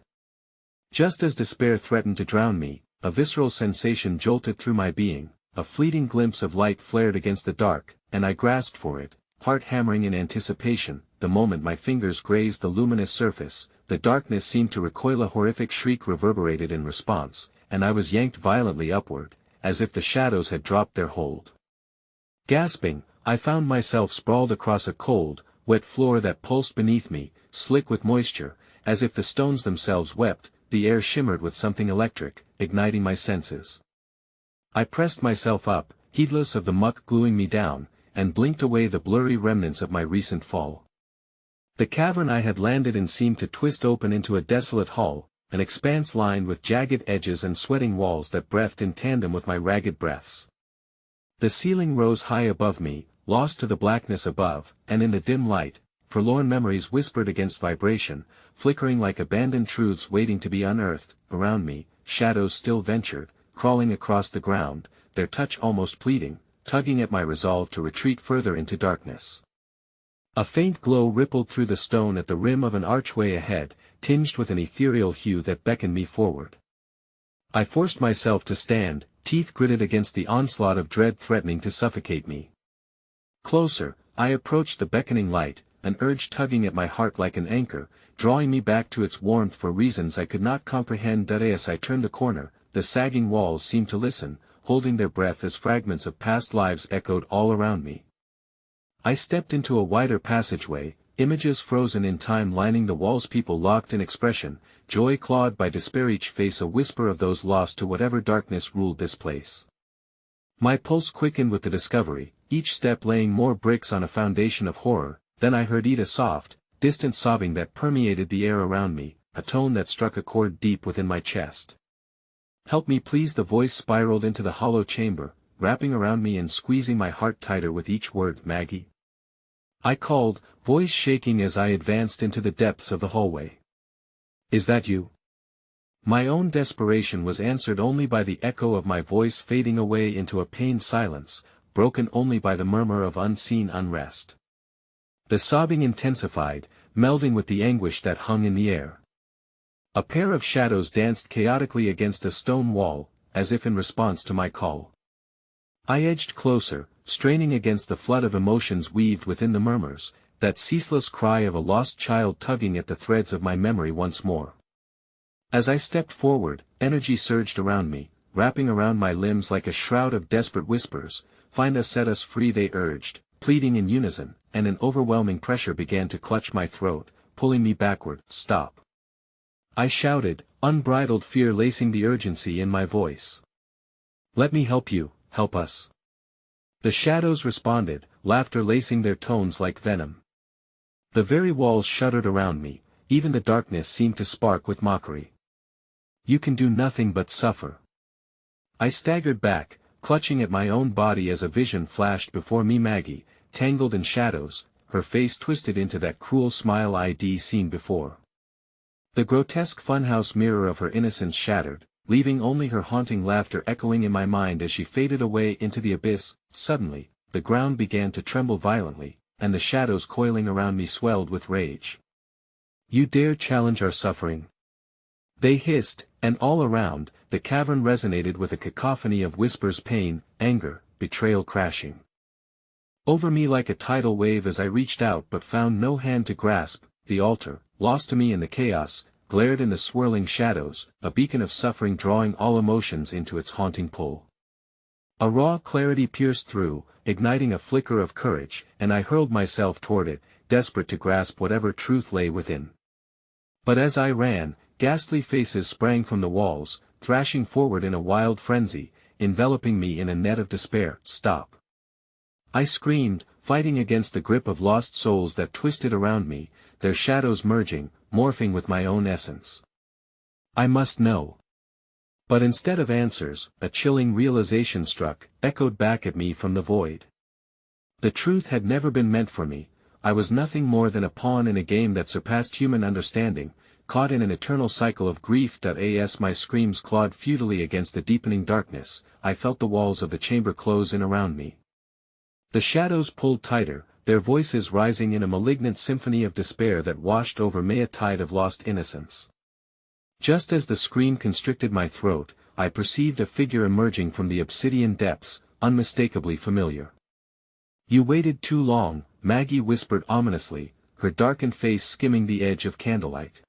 Just as despair threatened to drown me, a visceral sensation jolted through my being, a fleeting glimpse of light flared against the dark, and I grasped for it, heart hammering in anticipation. The moment my fingers grazed the luminous surface, the darkness seemed to recoil, a horrific shriek reverberated in response, and I was yanked violently upward, as if the shadows had dropped their hold. Gasping, I found myself sprawled across a cold, wet floor that pulsed beneath me, slick with moisture, as if the stones themselves wept. The air shimmered with something electric, igniting my senses. I pressed myself up, heedless of the muck gluing me down, and blinked away the blurry remnants of my recent fall. The cavern I had landed in seemed to twist open into a desolate hall, an expanse lined with jagged edges and sweating walls that breathed in tandem with my ragged breaths. The ceiling rose high above me, lost to the blackness above, and in the dim light, forlorn memories whispered against vibration, flickering like abandoned truths waiting to be unearthed. Around me, shadows still ventured, crawling across the ground, their touch almost pleading, tugging at my resolve to retreat further into darkness. A faint glow rippled through the stone at the rim of an archway ahead, tinged with an ethereal hue that beckoned me forward. I forced myself to stand, teeth gritted against the onslaught of dread threatening to suffocate me. Closer, I approached the beckoning light, an urge tugging at my heart like an anchor, drawing me back to its warmth for reasons I could not comprehend. As I turned the corner, the sagging walls seemed to listen, holding their breath as fragments of past lives echoed all around me. I stepped into a wider passageway, images frozen in time lining the walls, people locked in expression, joy clawed by despair, each face a whisper of those lost to whatever darkness ruled this place. My pulse quickened with the discovery, each step laying more bricks on a foundation of horror. Then I heard Ida's soft, distant sobbing that permeated the air around me, a tone that struck a chord deep within my chest. "Help me please." The voice spiraled into the hollow chamber, wrapping around me and squeezing my heart tighter with each word. "Maggie?" I called, voice shaking as I advanced into the depths of the hallway. "Is that you?" My own desperation was answered only by the echo of my voice fading away into a pained silence, broken only by the murmur of unseen unrest. The sobbing intensified, melding with the anguish that hung in the air. A pair of shadows danced chaotically against a stone wall, as if in response to my call. I edged closer, straining against the flood of emotions weaved within the murmurs, that ceaseless cry of a lost child tugging at the threads of my memory once more. As I stepped forward, energy surged around me, wrapping around my limbs like a shroud of desperate whispers. "Find us, set us free," they urged, pleading in unison, and an overwhelming pressure began to clutch my throat, pulling me backward. "Stop!" I shouted, unbridled fear lacing the urgency in my voice. "Let me help you, help us." The shadows responded, laughter lacing their tones like venom. The very walls shuddered around me, even the darkness seemed to spark with mockery. "You can do nothing but suffer." I staggered back, clutching at my own body as a vision flashed before me. Maggie, tangled in shadows, her face twisted into that cruel smile I'd seen before. The grotesque funhouse mirror of her innocence shattered, leaving only her haunting laughter echoing in my mind as she faded away into the abyss. Suddenly, the ground began to tremble violently, and the shadows coiling around me swelled with rage. "You dare challenge our suffering?" they hissed, and all around, the cavern resonated with a cacophony of whispers, pain, anger, betrayal crashing over me like a tidal wave. As I reached out but found no hand to grasp, the altar, lost to me in the chaos, glared in the swirling shadows, a beacon of suffering drawing all emotions into its haunting pull. A raw clarity pierced through, igniting a flicker of courage, and I hurled myself toward it, desperate to grasp whatever truth lay within. But as I ran, ghastly faces sprang from the walls, thrashing forward in a wild frenzy, enveloping me in a net of despair. "Stop!" I screamed, fighting against the grip of lost souls that twisted around me, their shadows merging, morphing with my own essence. I must know. But instead of answers, a chilling realization echoed back at me from the void. The truth had never been meant for me. I was nothing more than a pawn in a game that surpassed human understanding, caught in an eternal cycle of grief. As my screams clawed futilely against the deepening darkness, I felt the walls of the chamber close in around me. The shadows pulled tighter, their voices rising in a malignant symphony of despair that washed over me a tide of lost innocence. Just as the scream constricted my throat, I perceived a figure emerging from the obsidian depths, unmistakably familiar. "You waited too long," Maggie whispered ominously, her darkened face skimming the edge of candlelight.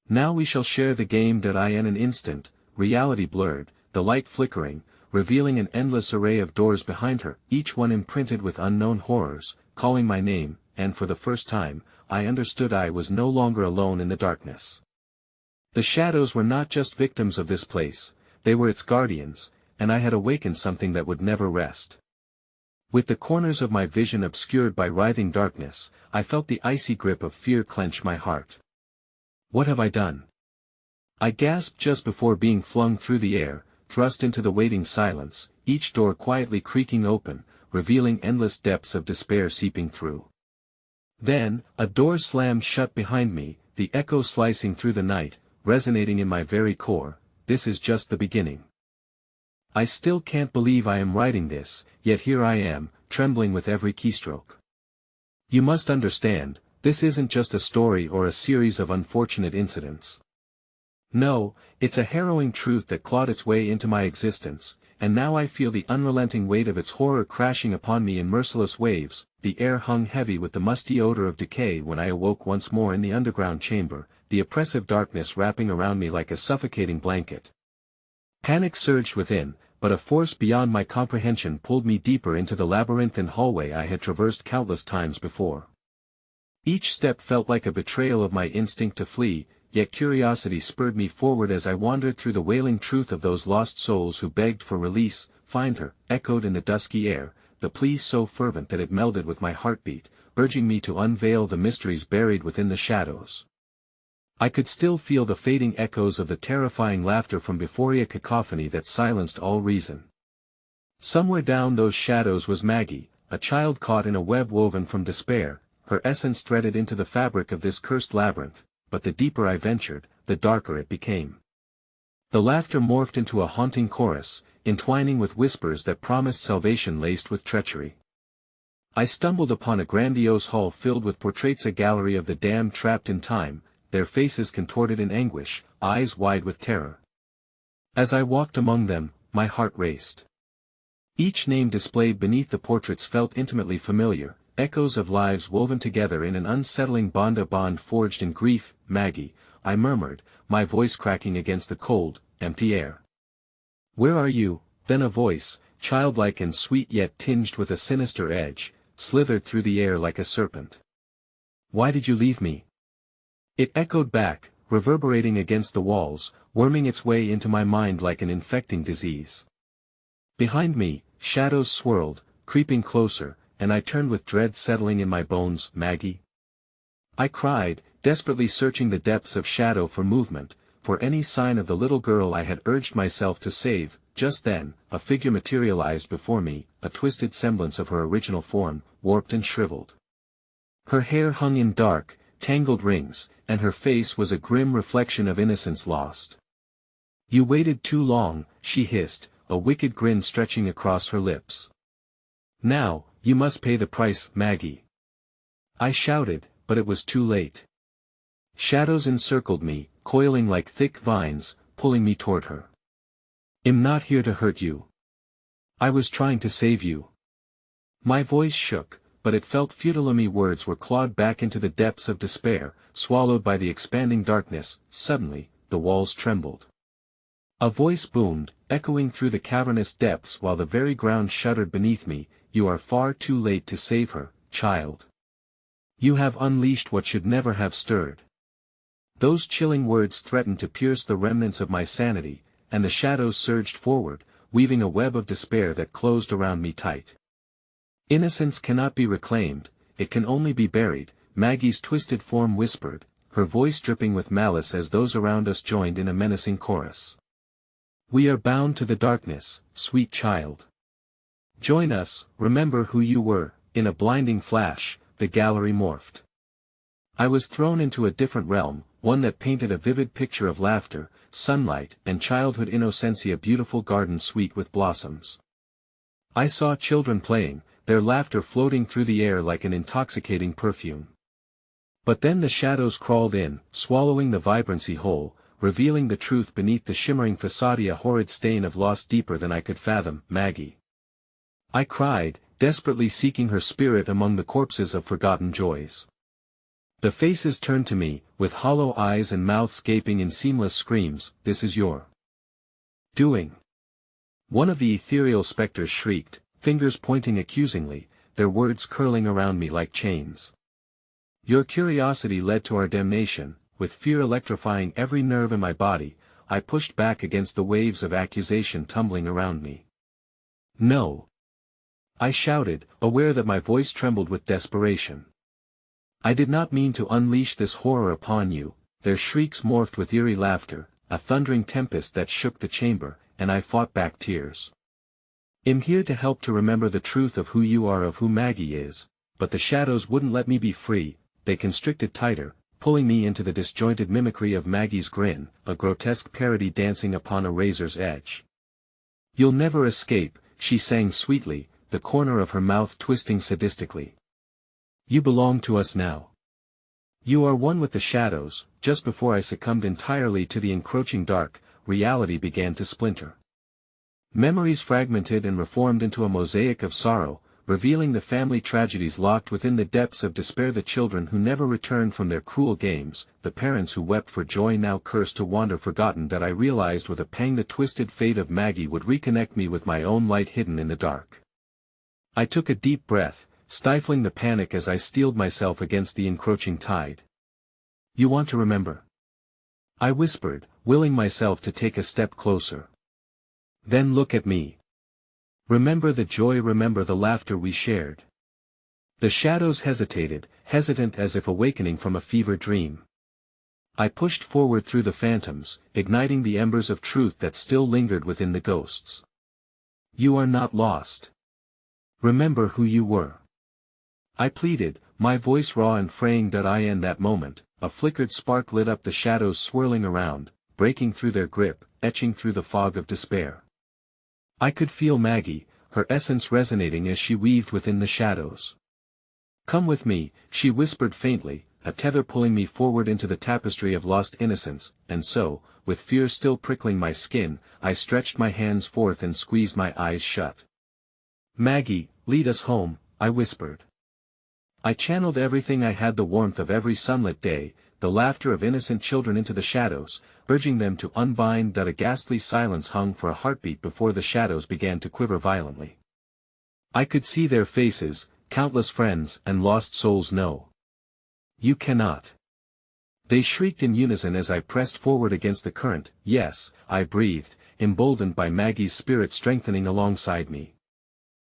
"Now we shall share the game." In an instant, reality blurred, the light flickering, revealing an endless array of doors behind her, each one imprinted with unknown horrors, calling my name, and for the first time, I understood I was no longer alone in the darkness. The shadows were not just victims of this place, they were its guardians, and I had awakened something that would never rest. With the corners of my vision obscured by writhing darkness, I felt the icy grip of fear clench my heart. "What have I done?" I gasped just before being flung through the air, thrust into the waiting silence, each door quietly creaking open, revealing endless depths of despair seeping through. Then, a door slammed shut behind me, the echo slicing through the night, resonating in my very core. This is just the beginning. I still can't believe I am writing this, yet here I am, trembling with every keystroke. You must understand, this isn't just a story or a series of unfortunate incidents. No, it's a harrowing truth that clawed its way into my existence, and now I feel the unrelenting weight of its horror crashing upon me in merciless waves. The air hung heavy with the musty odor of decay when I awoke once more in the underground chamber, the oppressive darkness wrapping around me like a suffocating blanket. Panic surged within, but a force beyond my comprehension pulled me deeper into the labyrinthine hallway I had traversed countless times before. Each step felt like a betrayal of my instinct to flee, yet curiosity spurred me forward as I wandered through the wailing truth of those lost souls who begged for release. Find her, echoed in the dusky air, the plea so fervent that it melded with my heartbeat, urging me to unveil the mysteries buried within the shadows. I could still feel the fading echoes of the terrifying laughter from before, a cacophony that silenced all reason. Somewhere down those shadows was Maggie, a child caught in a web woven from despair, her essence threaded into the fabric of this cursed labyrinth, but the deeper I ventured, the darker it became. The laughter morphed into a haunting chorus, entwining with whispers that promised salvation laced with treachery. I stumbled upon a grandiose hall filled with portraits, a gallery of the damned trapped in time, their faces contorted in anguish, eyes wide with terror. As I walked among them, my heart raced. Each name displayed beneath the portraits felt intimately familiar, echoes of lives woven together in an unsettling bond, a bond forged in grief. Maggie, I murmured, my voice cracking against the cold, empty air. Where are you? Then a voice, childlike and sweet yet tinged with a sinister edge, slithered through the air like a serpent. Why did you leave me? It echoed back, reverberating against the walls, worming its way into my mind like an infecting disease. Behind me, shadows swirled, creeping closer, and I turned with dread settling in my bones. Maggie? I cried, desperately searching the depths of shadow for movement, for any sign of the little girl I had urged myself to save. Just then, a figure materialized before me, a twisted semblance of her original form, warped and shriveled. Her hair hung in dark, tangled rings, and her face was a grim reflection of innocence lost. You waited too long, she hissed, a wicked grin stretching across her lips. Now, you must pay the price, Maggie. I shouted, but it was too late. Shadows encircled me, coiling like thick vines, pulling me toward her. I'm not here to hurt you. I was trying to save you. My voice shook, but it felt futile. My words were clawed back into the depths of despair, swallowed by the expanding darkness. Suddenly, the walls trembled. A voice boomed, echoing through the cavernous depths while the very ground shuddered beneath me. You are far too late to save her, child. You have unleashed what should never have stirred. Those chilling words threatened to pierce the remnants of my sanity, and the shadows surged forward, weaving a web of despair that closed around me tight. Innocence cannot be reclaimed, it can only be buried, Maggie's twisted form whispered, her voice dripping with malice as those around us joined in a menacing chorus. We are bound to the darkness, sweet child. Join us, remember who you were. In a blinding flash, the gallery morphed. I was thrown into a different realm, one that painted a vivid picture of laughter, sunlight, and childhood innocence, a beautiful garden sweet with blossoms. I saw children playing, their laughter floating through the air like an intoxicating perfume. But then the shadows crawled in, swallowing the vibrancy whole, revealing the truth beneath the shimmering facade, a horrid stain of loss deeper than I could fathom. Maggie. I cried, desperately seeking her spirit among the corpses of forgotten joys. The faces turned to me, with hollow eyes and mouths gaping in seamless screams. This is your doing. One of the ethereal specters shrieked, fingers pointing accusingly, their words curling around me like chains. Your curiosity led to our damnation. With fear electrifying every nerve in my body, I pushed back against the waves of accusation tumbling around me. No. I shouted, aware that my voice trembled with desperation. I did not mean to unleash this horror upon you. Their shrieks morphed with eerie laughter, a thundering tempest that shook the chamber, and I fought back tears. I'm here to help, to remember the truth of who you are, of who Maggie is, but the shadows wouldn't let me be free. They constricted tighter, pulling me into the disjointed mimicry of Maggie's grin, a grotesque parody dancing upon a razor's edge. You'll never escape, she sang sweetly, the corner of her mouth twisting sadistically. You belong to us now. You are one with the shadows. Just before I succumbed entirely to the encroaching dark, reality began to splinter. Memories fragmented and reformed into a mosaic of sorrow, revealing the family tragedies locked within the depths of despair, the children who never returned from their cruel games, the parents who wept for joy now cursed to wander forgotten. That I realized with a pang the twisted fate of Maggie would reconnect me with my own light hidden in the dark. I took a deep breath, stifling the panic as I steeled myself against the encroaching tide. "You want to remember?" I whispered, willing myself to take a step closer. "Then look at me. Remember the joy, remember the laughter we shared." The shadows hesitated, hesitant as if awakening from a fever dream. I pushed forward through the phantoms, igniting the embers of truth that still lingered within the ghosts. "You are not lost. Remember who you were," I pleaded, my voice raw and fraying. In that moment, a flickered spark lit up the shadows swirling around, breaking through their grip, etching through the fog of despair. I could feel Maggie, her essence resonating as she weaved within the shadows. "Come with me," she whispered faintly, a tether pulling me forward into the tapestry of lost innocence, and so, with fear still prickling my skin, I stretched my hands forth and squeezed my eyes shut. "Maggie, lead us home," I whispered. I channeled everything I had, the warmth of every sunlit day, the laughter of innocent children into the shadows, urging them to unbind. A ghastly silence hung for a heartbeat before the shadows began to quiver violently. I could see their faces, countless friends and lost souls. "No. You cannot." They shrieked in unison as I pressed forward against the current. "Yes," I breathed, emboldened by Maggie's spirit strengthening alongside me.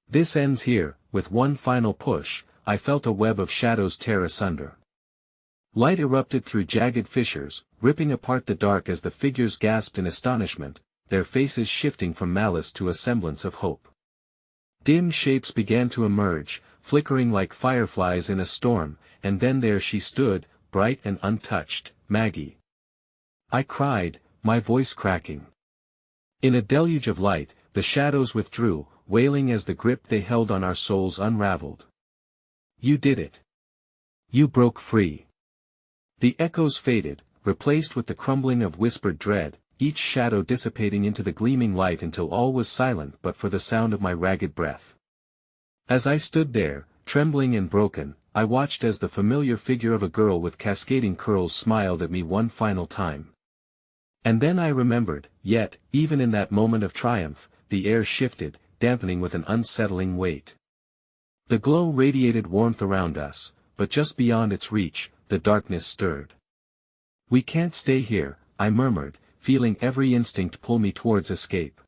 "This ends here." With one final push, I felt a web of shadows tear asunder. Light erupted through jagged fissures, ripping apart the dark as the figures gasped in astonishment, their faces shifting from malice to a semblance of hope. Dim shapes began to emerge, flickering like fireflies in a storm, and then there she stood, bright and untouched, "Maggie!" I cried, my voice cracking. In a deluge of light, the shadows withdrew, wailing as the grip they held on our souls unraveled. "You did it. You broke free." The echoes faded, replaced with the crumbling of whispered dread, each shadow dissipating into the gleaming light until all was silent but for the sound of my ragged breath. As I stood there, trembling and broken, I watched as the familiar figure of a girl with cascading curls smiled at me one final time. And then I remembered, yet, even in that moment of triumph, the air shifted, dampening with an unsettling weight. The glow radiated warmth around us, but just beyond its reach, the darkness stirred. "We can't stay here," I murmured, feeling every instinct pull me towards escape.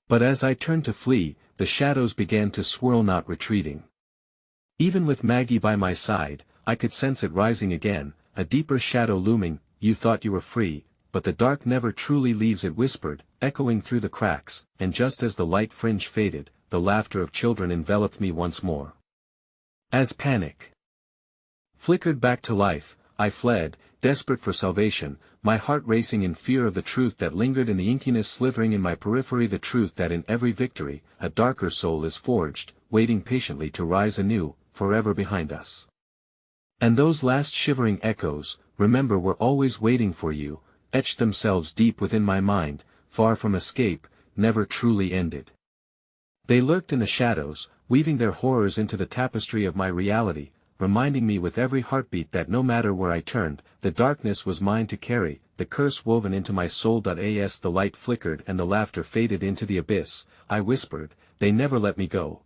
But as I turned to flee, the shadows began to swirl, not retreating. Even with Maggie by my side, I could sense it rising again, a deeper shadow looming. "You thought you were free, but the dark never truly leaves," it whispered, echoing through the cracks, and just as the light fringe faded, the laughter of children enveloped me once more. As panic flickered back to life, I fled, desperate for salvation, my heart racing in fear of the truth that lingered in the inkiness slithering in my periphery, the truth that in every victory, a darker soul is forged, waiting patiently to rise anew, forever behind us. And those last shivering echoes, "Remember, we're always waiting for you," etched themselves deep within my mind, far from escape, never truly ended. They lurked in the shadows, weaving their horrors into the tapestry of my reality, reminding me with every heartbeat that no matter where I turned, the darkness was mine to carry, the curse woven into my soul. As the light flickered and the laughter faded into the abyss, I whispered, "They never let me go."